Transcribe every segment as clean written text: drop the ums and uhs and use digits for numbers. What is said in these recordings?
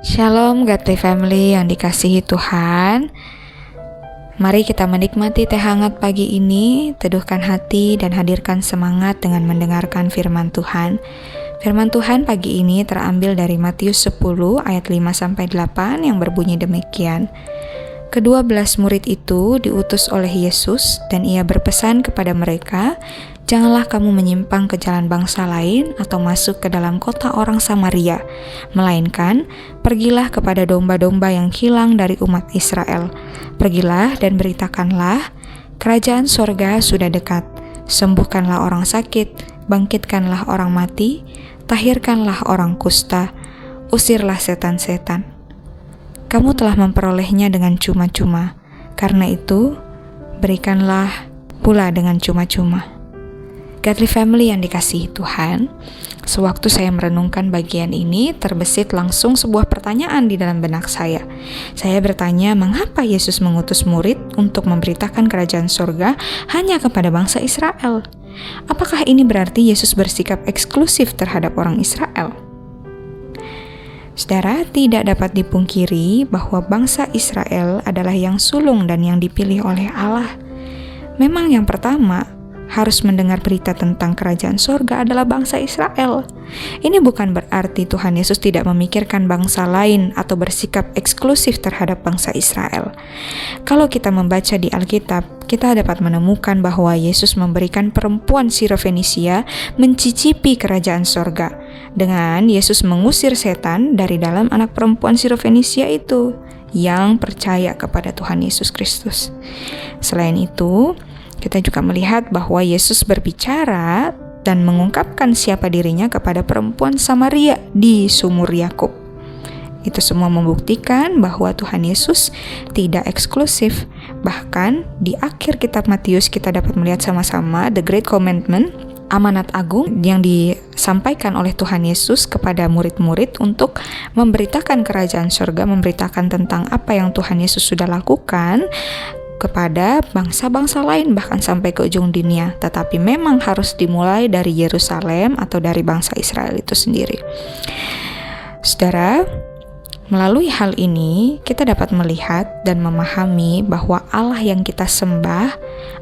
Shalom Godly Family yang dikasihi Tuhan. Mari kita menikmati teh hangat pagi ini, teduhkan hati dan hadirkan semangat dengan mendengarkan firman Tuhan. Firman Tuhan pagi ini terambil dari Matius 10 ayat 5-8 yang berbunyi demikian. Kedua-belas murid itu diutus oleh Yesus dan ia berpesan kepada mereka, "Janganlah kamu menyimpang ke jalan bangsa lain atau masuk ke dalam kota orang Samaria, melainkan pergilah kepada domba-domba yang hilang dari umat Israel. Pergilah dan beritakanlah, kerajaan sorga sudah dekat. Sembuhkanlah orang sakit, bangkitkanlah orang mati, tahirkanlah orang kusta, usirlah setan-setan. Kamu telah memperolehnya dengan cuma-cuma, karena itu berikanlah pula dengan cuma-cuma." Godly Family yang dikasihi Tuhan, sewaktu saya merenungkan bagian ini, terbesit langsung sebuah pertanyaan di dalam benak saya. Saya bertanya, mengapa Yesus mengutus murid untuk memberitakan kerajaan surga hanya kepada bangsa Israel? Apakah ini berarti Yesus bersikap eksklusif terhadap orang Israel? Saudara, tidak dapat dipungkiri bahwa bangsa Israel adalah yang sulung dan yang dipilih oleh Allah. Memang yang pertama harus mendengar berita tentang kerajaan surga adalah bangsa Israel. Ini bukan berarti Tuhan Yesus tidak memikirkan bangsa lain atau bersikap eksklusif terhadap bangsa Israel. Kalau kita membaca di Alkitab, kita dapat menemukan bahwa Yesus memberikan perempuan Sirofenisia mencicipi kerajaan surga. Dengan Yesus mengusir setan dari dalam anak perempuan Sirofenisia itu yang percaya kepada Tuhan Yesus Kristus. Selain itu, kita juga melihat bahwa Yesus berbicara dan mengungkapkan siapa dirinya kepada perempuan Samaria di sumur Yakub. Itu semua membuktikan bahwa Tuhan Yesus tidak eksklusif. Bahkan di akhir kitab Matius kita dapat melihat sama-sama the Great Commandment, amanat agung yang disampaikan oleh Tuhan Yesus kepada murid-murid untuk memberitakan kerajaan surga, memberitakan tentang apa yang Tuhan Yesus sudah lakukan kepada bangsa-bangsa lain bahkan sampai ke ujung dunia. Tetapi memang harus dimulai dari Yerusalem atau dari bangsa Israel itu sendiri. Saudara, melalui hal ini kita dapat melihat dan memahami bahwa Allah yang kita sembah,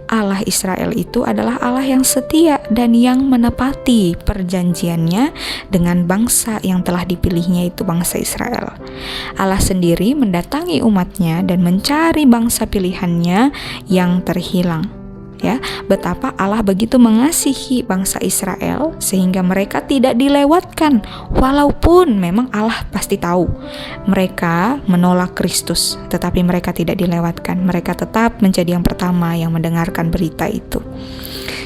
Allah Israel itu adalah Allah yang setia dan yang menepati perjanjiannya dengan bangsa yang telah dipilihnya, itu bangsa Israel. Allah sendiri mendatangi umatnya dan mencari bangsa pilihannya yang terhilang. Ya, betapa Allah begitu mengasihi bangsa Israel sehingga mereka tidak dilewatkan, walaupun memang Allah pasti tahu mereka menolak Kristus, tetapi mereka tidak dilewatkan. Mereka tetap menjadi yang pertama yang mendengarkan berita itu.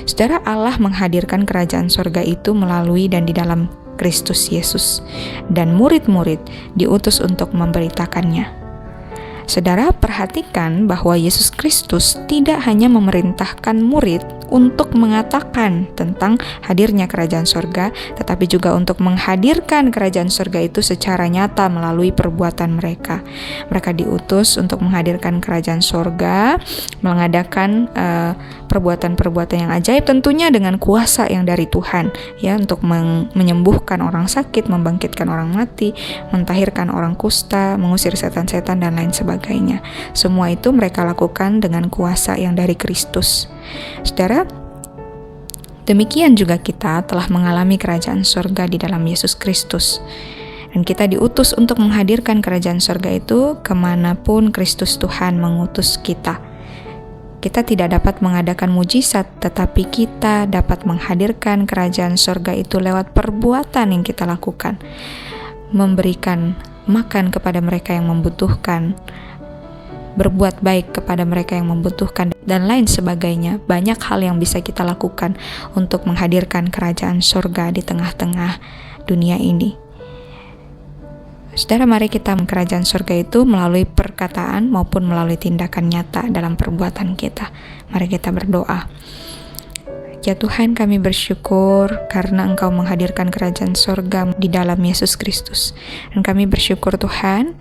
Saudara, Allah menghadirkan kerajaan surga itu melalui dan di dalam Kristus Yesus, dan murid-murid diutus untuk memberitakannya. Saudara, perhatikan bahwa Yesus Kristus tidak hanya memerintahkan murid untuk mengatakan tentang hadirnya kerajaan surga, tetapi juga untuk menghadirkan kerajaan surga itu secara nyata melalui perbuatan mereka. Mereka diutus untuk menghadirkan kerajaan surga, mengadakan perbuatan-perbuatan yang ajaib, tentunya dengan kuasa yang dari Tuhan, ya, untuk menyembuhkan orang sakit, membangkitkan orang mati, mentahirkan orang kusta, mengusir setan-setan dan lain sebagainya. Semua itu mereka lakukan dengan kuasa yang dari Kristus. Saudara, demikian juga kita telah mengalami kerajaan surga di dalam Yesus Kristus. Dan kita diutus untuk menghadirkan kerajaan surga itu kemanapun Kristus Tuhan mengutus kita. Kita tidak dapat mengadakan mujizat, tetapi kita dapat menghadirkan kerajaan surga itu lewat perbuatan yang kita lakukan. Memberikan makan kepada mereka yang membutuhkan, berbuat baik kepada mereka yang membutuhkan, dan lain sebagainya. Banyak hal yang bisa kita lakukan untuk menghadirkan kerajaan surga di tengah-tengah dunia ini. Saudara, mari kita kerajaan surga itu melalui perkataan maupun melalui tindakan nyata dalam perbuatan kita. Mari kita berdoa. Ya Tuhan, kami bersyukur karena Engkau menghadirkan kerajaan surga di dalam Yesus Kristus. Dan kami bersyukur Tuhan,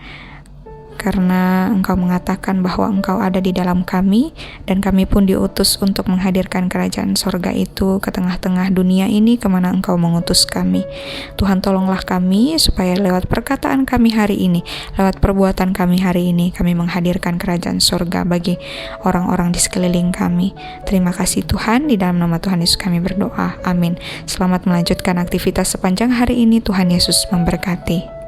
karena Engkau mengatakan bahwa Engkau ada di dalam kami, dan kami pun diutus untuk menghadirkan kerajaan sorga itu ke tengah-tengah dunia ini kemana Engkau mengutus kami. Tuhan, tolonglah kami supaya lewat perkataan kami hari ini, lewat perbuatan kami hari ini, kami menghadirkan kerajaan sorga bagi orang-orang di sekeliling kami. Terima kasih Tuhan, di dalam nama Tuhan Yesus kami berdoa. Amin. Selamat melanjutkan aktivitas sepanjang hari ini. Tuhan Yesus memberkati.